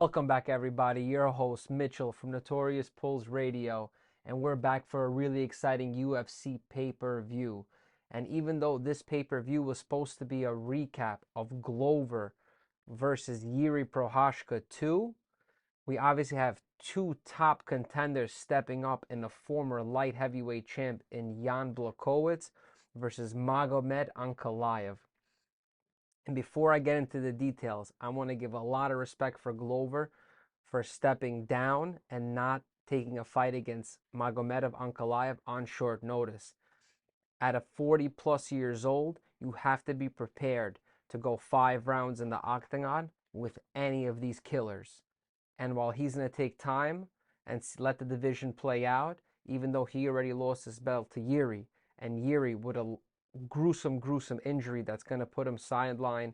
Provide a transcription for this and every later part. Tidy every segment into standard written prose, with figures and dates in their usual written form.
Welcome back, everybody. Your host, Mitchell from Notorious Pulls Radio, and we're back for a really exciting UFC pay-per-view. And even though this pay-per-view was supposed to be a recap of Glover versus Jiri Procházka 2, we obviously have two top contenders stepping up in the former light heavyweight champ in Jan Blachowicz versus Magomed Ankalaev. And before I get into the details, I want to give a lot of respect for Glover for stepping down and not taking a fight against Magomed Ankalaev on short notice. At a 40 plus years old, you have to be prepared to go 5 rounds in the octagon with any of these killers. And while he's going to take time and let the division play out, even though he already lost his belt to Jiri, and Jiri with a gruesome injury that's going to put him sidelined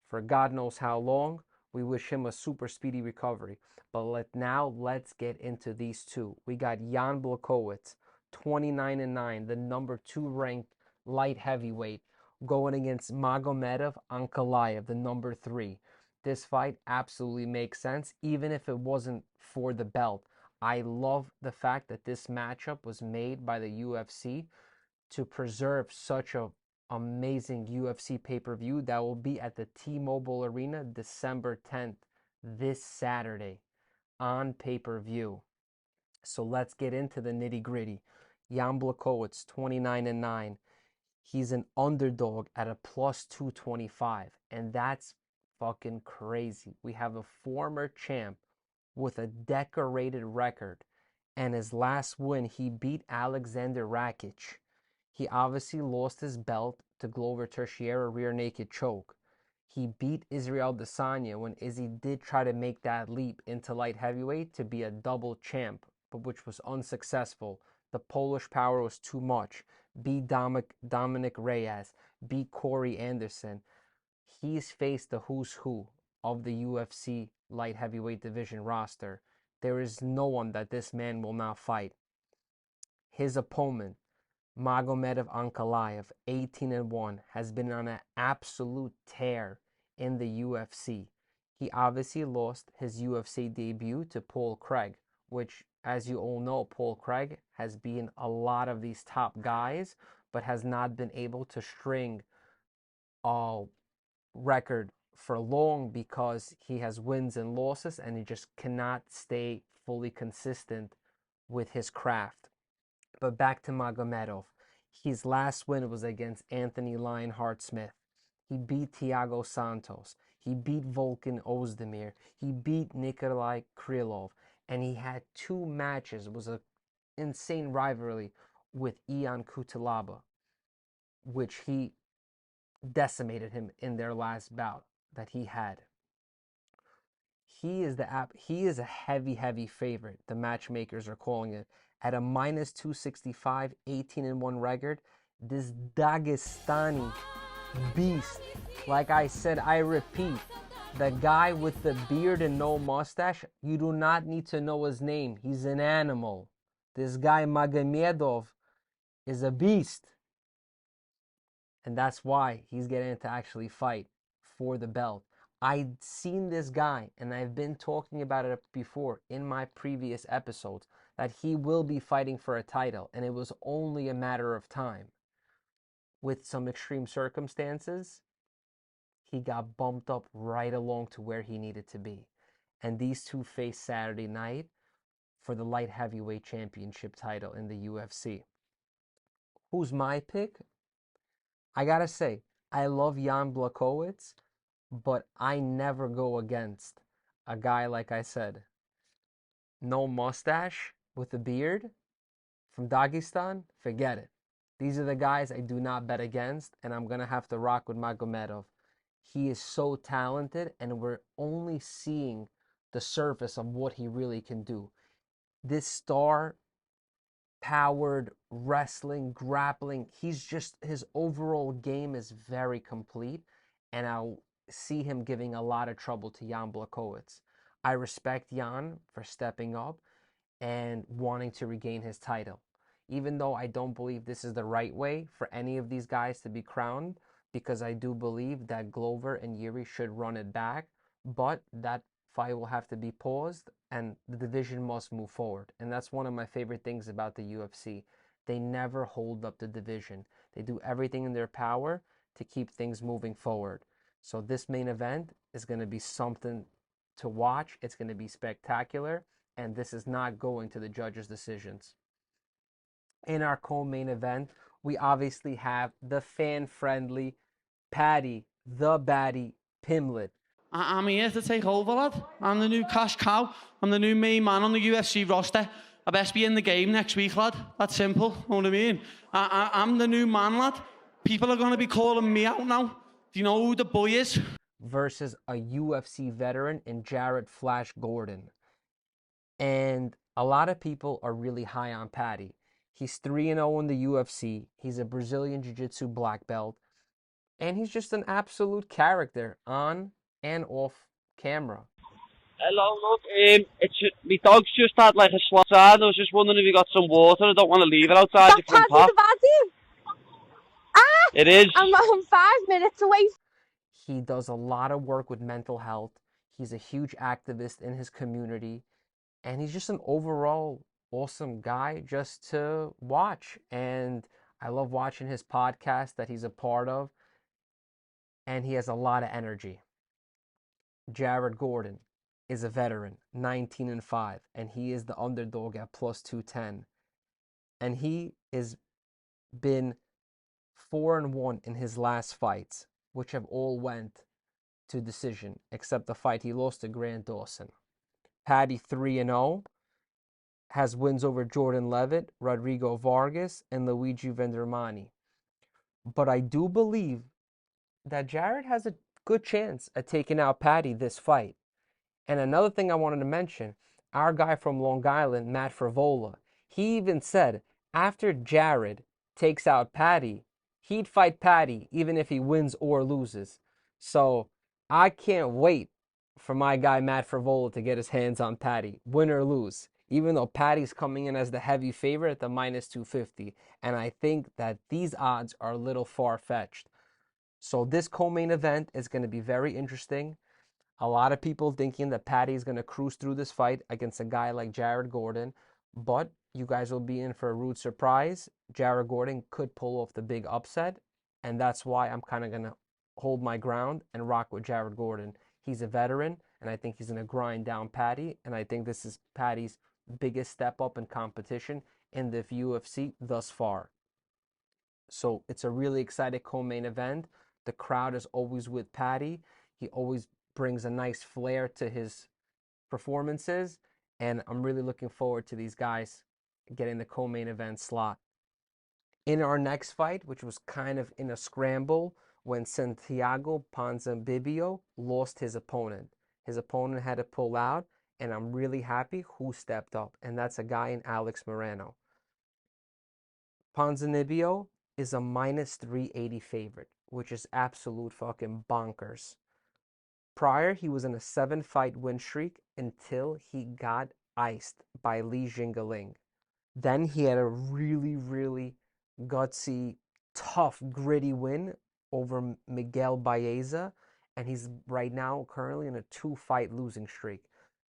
for God knows how long, we wish him a super speedy recovery. But let's get into these two. We got Jan Blachowicz, 29-9, the number 2 ranked light heavyweight, going against Magomed Ankalaev, the number 3. This fight absolutely makes sense, even if it wasn't for the belt. I love the fact that this matchup was made by the UFC to preserve such a amazing UFC pay-per-view that will be at the T-Mobile Arena December 10th, this Saturday, on pay-per-view. So let's get into the nitty-gritty. Jan Blachowicz, 29-9. He's an underdog at a plus 225, and that's fucking crazy. We have a former champ with a decorated record, and his last win, he beat Alexander Rakic. He obviously lost his belt to Glover Teixeira rear naked choke. He beat Israel Adesanya when Izzy did try to make that leap into light heavyweight to be a double champ, but which was unsuccessful. The Polish power was too much. Beat Dominic Reyes, beat Corey Anderson. He's faced the who's who of the UFC light heavyweight division roster. There is no one that this man will not fight. His opponent, Magomed Ankalaev, 18-1, has been on an absolute tear in the UFC. He obviously lost his UFC debut to Paul Craig, which, as you all know, Paul Craig has been a lot of these top guys, but has not been able to string a record for long because he has wins and losses and he just cannot stay fully consistent with his craft. But back to Magomedov. His last win was against Anthony Lionheart Smith. He beat Thiago Santos. He beat Volkan Ozdemir. He beat Nikolai Krylov. And he had 2 matches. It was an insane rivalry with Ian Cutelaba, which he decimated him in their last bout that he had. He is a heavy favorite. The matchmakers are calling it at a minus 265, 18-1 record. This Dagestani beast, like I said, I repeat, the guy with the beard and no mustache, you do not need to know his name. He's an animal. This guy Magomedov is a beast. And that's why he's getting to actually fight for the belt. I'd seen this guy, and I've been talking about it before in my previous episodes, that he will be fighting for a title, and it was only a matter of time. With some extreme circumstances, he got bumped up right along to where he needed to be. And these two face Saturday night for the light heavyweight championship title in the UFC. Who's my pick? I gotta say, I love Jan Blachowicz, but I never go against a guy, like I said, no mustache with a beard from Dagestan. Forget it. These are the guys I do not bet against, and I'm going to have to rock with Magomedov. He is so talented, and we're only seeing the surface of what he really can do. This star powered wrestling, grappling, his overall game is very complete, and I'll see him giving a lot of trouble to Jan Blachowicz. I respect Jan for stepping up and wanting to regain his title. Even though I don't believe this is the right way for any of these guys to be crowned, because I do believe that Glover and Jiri should run it back, but that fight will have to be paused and the division must move forward. And that's one of my favorite things about the UFC. They never hold up the division. They do everything in their power to keep things moving forward. So this main event is going to be something to watch. It's going to be spectacular, and this is not going to the judges' decisions. In our co-main event, we obviously have the fan-friendly Paddy the Baddy Pimlet. I'm here to take over, lad. I'm the new cash cow. I'm the new main man on the UFC roster. I best be in the game next week, lad. That's simple. Know what I mean? I'm the new man, lad. People are going to be calling me out now. Do you know who the boy is? Versus a UFC veteran in Jared Flash Gordon. And a lot of people are really high on Paddy. He's 3-0 in the UFC. He's a Brazilian Jiu-Jitsu black belt. And he's just an absolute character on and off camera. Hello, look, my dog's just had like a slap outside. I was just wondering if you got some water. I don't want to leave it outside your front path. It is. I'm 5 minutes away. He does a lot of work with mental health. He's a huge activist in his community. And he's just an overall awesome guy just to watch. And I love watching his podcast that he's a part of. And he has a lot of energy. Jared Gordon is a veteran, 19-5, and he is the underdog at plus 210. And he has been 4-1 in his last fights, which have all went to decision, except the fight he lost to Grant Dawson. Paddy 3-0, has wins over Jordan Levitt, Rodrigo Vargas, and Luigi Vendramani. But I do believe that Jared has a good chance at taking out Paddy this fight. And another thing I wanted to mention, our guy from Long Island, Matt Frivola, he even said after Jared takes out Paddy, he'd fight Paddy even if he wins or loses. So I can't wait for my guy Matt Frivola to get his hands on Paddy, win or lose, even though Paddy's coming in as the heavy favorite at the minus 250. And I think that these odds are a little far-fetched. So this co-main event is going to be very interesting. A lot of people thinking that Paddy is going to cruise through this fight against a guy like Jared Gordon, but you guys will be in for a rude surprise. Jared Gordon could pull off the big upset, and that's why I'm kind of going to hold my ground and rock with Jared Gordon. He's a veteran, and I think he's going to grind down Paddy, and I think this is Paddy's biggest step up in competition in the UFC thus far. So it's a really exciting co-main event. The crowd is always with Paddy. He always brings a nice flair to his performances, and I'm really looking forward to these guys getting the co-main event slot. In our next fight, which was kind of in a scramble, when Santiago Ponzinibbio lost his opponent. His opponent had to pull out, and I'm really happy who stepped up, and that's a guy in Alex Moreno. Ponzinibbio is a minus 380 favorite, which is absolute fucking bonkers. Prior, he was in a 7-fight win streak until he got iced by Li Jingliang. Then he had a really, really gutsy, tough, gritty win over Miguel Baeza, and he's right now currently in a 2-fight losing streak.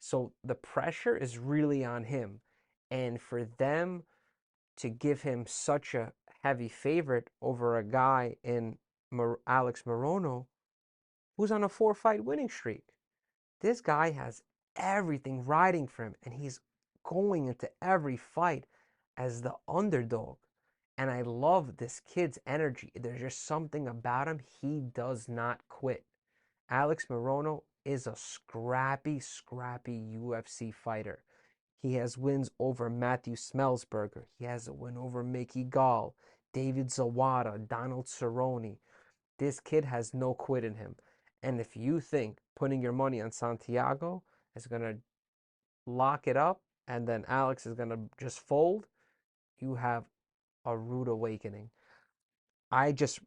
So the pressure is really on him. And for them to give him such a heavy favorite over a guy in Alex Moreno, who's on a 4-fight winning streak. This guy has everything riding for him, and he's going into every fight as the underdog. And I love this kid's energy. There's just something about him. He does not quit. Alex Moreno is a scrappy, scrappy UFC fighter. He has wins over Matthew Smelsberger. He has a win over Mickey Gall, David Zawada, Donald Cerrone. This kid has no quit in him. And if you think putting your money on Santiago is going to lock it up and then Alex is going to just fold, you have a rude awakening. I just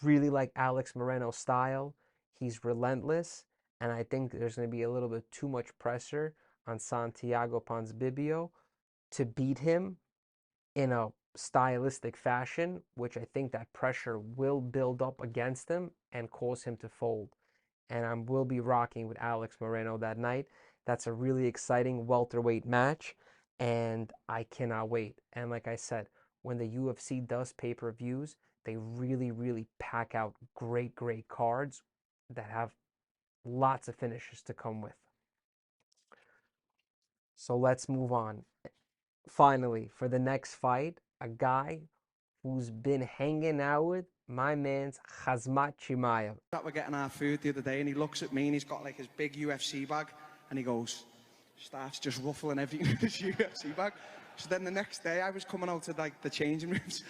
really like Alex Moreno's style. He's relentless, and I think there's going to be a little bit too much pressure on Santiago Ponzinibbio to beat him in a stylistic fashion, which I think that pressure will build up against him and cause him to fold. and I will be rocking with Alex Moreno that night. That's a really exciting welterweight match, and I cannot wait. And like I said, when the UFC does pay-per-views, they really, really pack out great, great cards that have lots of finishes to come with. So let's move on. Finally, for the next fight, a guy who's been hanging out with my man's Khamzat Chimaev. We're getting our food the other day, and he looks at me and he's got like his big UFC bag, and he goes, starts just ruffling everything in his UFC bag. So then the next day I was coming out to like the changing rooms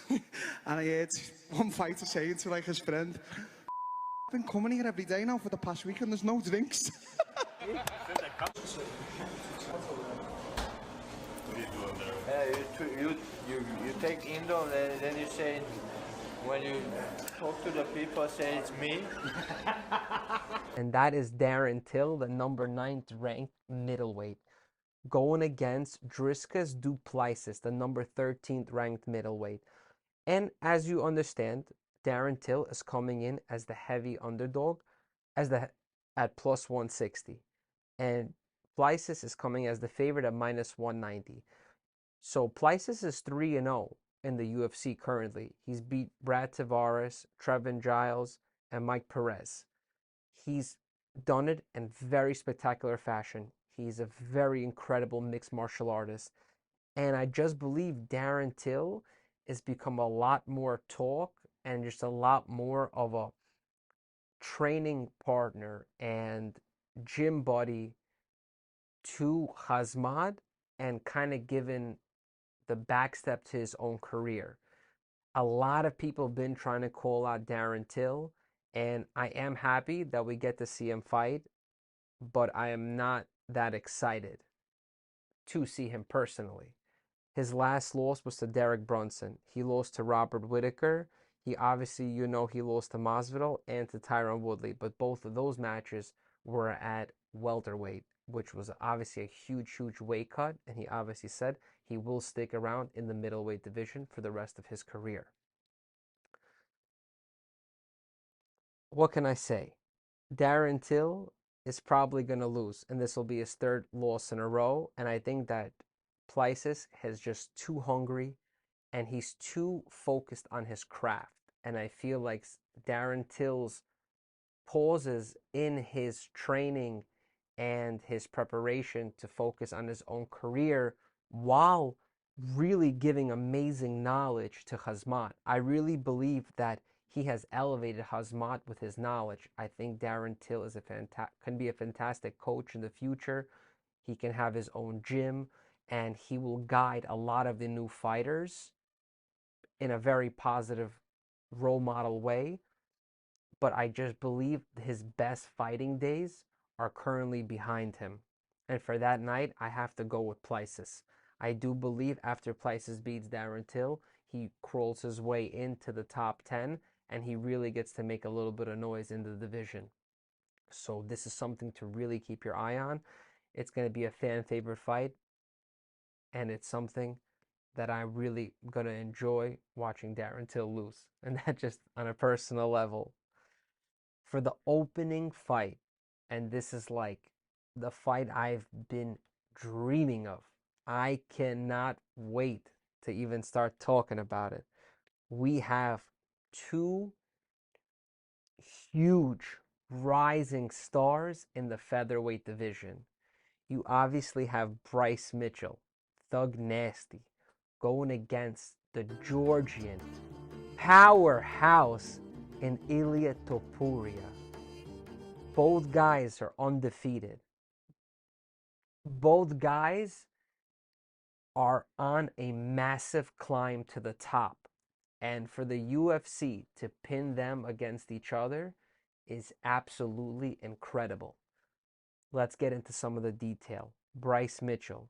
and I heard one fighter saying to like his friend, I've been coming here every day now for the past week and there's no drinks. You take Indo, then you say, when you talk to the people, say it's me. And that is Darren Till, the number 9th ranked middleweight, going against Dricus du Plessis, the number 13th ranked middleweight. And as you understand, Darren Till is coming in as the heavy underdog at plus 160. And Plessis is coming as the favorite at minus 190. So Plessis is 3-0 in the UFC currently. He's beat Brad Tavares, Trevin Giles, and Mike Perez. He's done it in very spectacular fashion. He's a very incredible mixed martial artist. And I just believe Darren Till has become a lot more talk and just a lot more of a training partner and gym buddy to Khamzat, and kind of given the backstep to his own career. A lot of people have been trying to call out Darren Till, and I am happy that we get to see him fight, but I am not that excited to see him personally. His last loss was to Derek Brunson. He lost to Robert Whittaker. He obviously, he lost to Masvidal and to Tyron Woodley, but both of those matches were at welterweight, which was obviously a huge, huge weight cut, and he obviously said he will stick around in the middleweight division for the rest of his career. What can I say? Darren Till is probably going to lose, and this will be his 3rd loss in a row, and I think that Plessis is just too hungry, and he's too focused on his craft, and I feel like Darren Till's pauses in his training and his preparation to focus on his own career while really giving amazing knowledge to Khamzat. I really believe that he has elevated Khamzat with his knowledge. I think Darren Till is can be a fantastic coach in the future. He can have his own gym, and he will guide a lot of the new fighters in a very positive role model way. But I just believe his best fighting days are currently behind him. And for that night, I have to go with Plessis. I do believe after Plessis beats Darren Till, he crawls his way into the top 10, and he really gets to make a little bit of noise in the division. So this is something to really keep your eye on. It's going to be a fan favorite fight, and it's something that I'm really going to enjoy watching Darren Till lose. And that just on a personal level. For the opening fight, and this is like the fight I've been dreaming of. I cannot wait to even start talking about it. We have 2 huge rising stars in the featherweight division. You obviously have Bryce Mitchell, Thug Nasty, going against the Georgian powerhouse in Ilia Topuria. Both guys are undefeated. Both guys are on a massive climb to the top. And for the UFC to pin them against each other is absolutely incredible. Let's get into some of the detail. Bryce Mitchell,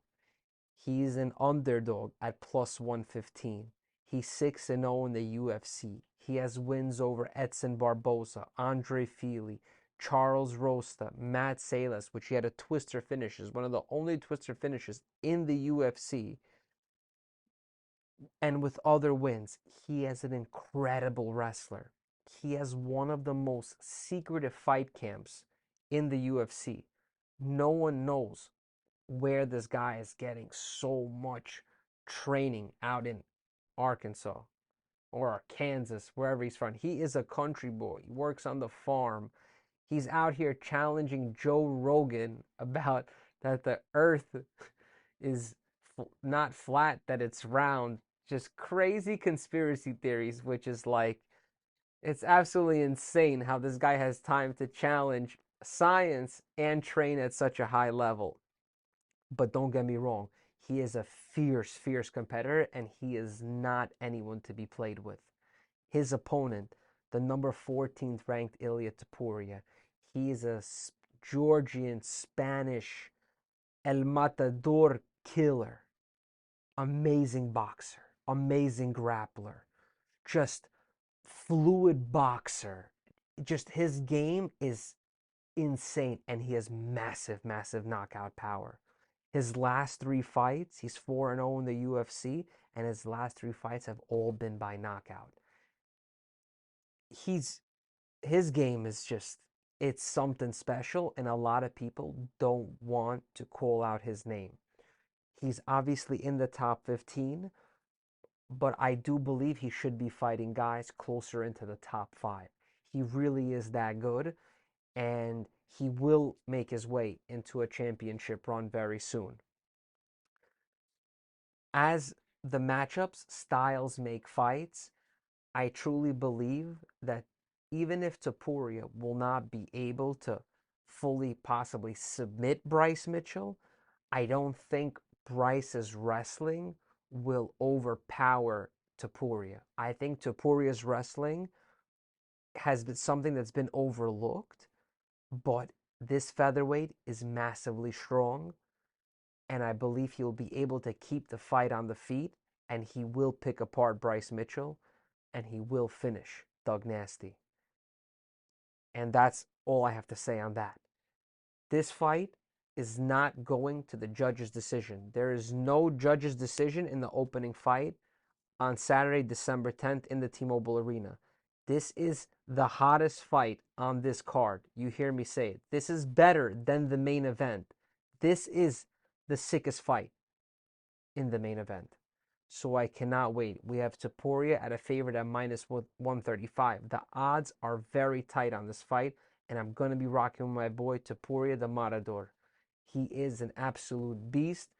he's an underdog at plus 115. He's 6-0 in the UFC. He has wins over Edson Barboza, Andre Fili, Charles Rosta, Matt Salas, which he had a twister finish, is one of the only twister finishes in the UFC. And with other wins, he is an incredible wrestler. he has one of the most secretive fight camps in the UFC. No one knows where this guy is getting so much training out in Arkansas or Kansas, wherever he's from. He is a country boy. He works on the farm. He's out here challenging Joe Rogan about that the earth is not flat, that it's round. Just crazy conspiracy theories, which is like, it's absolutely insane how this guy has time to challenge science and train at such a high level. But don't get me wrong, he is a fierce, fierce competitor, and he is not anyone to be played with. His opponent, the number 14th ranked Ilia Topuria, he is a Georgian, Spanish, El Matador killer. Amazing boxer, amazing grappler, just fluid boxer. Just his game is insane, and he has massive, massive knockout power. His last 3 fights, he's 4-0 in the UFC, and his last 3 fights have all been by knockout. His game is just, it's something special, and a lot of people don't want to call out his name. He's obviously in the top 15, but I do believe he should be fighting guys closer into the top 5. He really is that good, and he will make his way into a championship run very soon. As the matchups, styles make fights, I truly believe that even if Topuria will not be able to fully possibly submit Bryce Mitchell, I don't think Bryce's wrestling will overpower Topuria. I think Topuria's wrestling has been something that's been overlooked, but this featherweight is massively strong, and I believe he'll be able to keep the fight on the feet, and he will pick apart Bryce Mitchell, and he will finish Doug Nasty. And that's all I have to say on that. This fight is not going to the judge's decision. There is no judge's decision in the opening fight on Saturday, December 10th in the T-Mobile Arena. This is the hottest fight on this card. You hear me say it. This is better than the main event. This is the sickest fight in the main event. So I cannot wait. We have Topuria at a favorite at minus 135. The odds are very tight on this fight, and I'm going to be rocking with my boy Topuria the Matador. He is an absolute beast.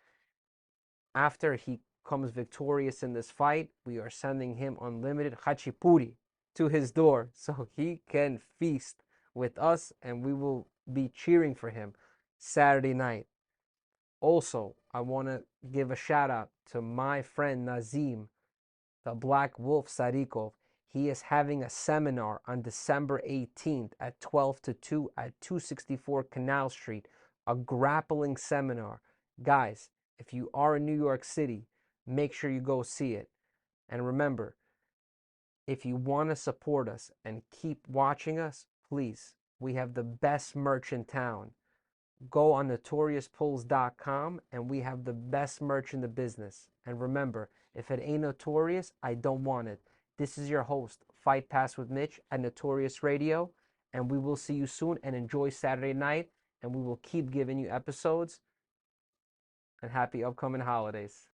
After he comes victorious in this fight, we are sending him unlimited hachipuri to his door so he can feast with us, and we will be cheering for him Saturday night. Also, I want to give a shout out to my friend Nazim, the Black Wolf Sarikov. He is having a seminar on December 18th at 12 to 2 at 264 Canal Street, a grappling seminar. Guys, if you are in New York City, make sure you go see it. And remember, if you want to support us and keep watching us, please, we have the best merch in town. Go on notoriouspulls.com, and we have the best merch in the business. And remember, if it ain't notorious, I don't want it. This is your host, Fight Pass with Mitch at Notorious Radio, and we will see you soon, and enjoy Saturday night, and we will keep giving you episodes, and happy upcoming holidays.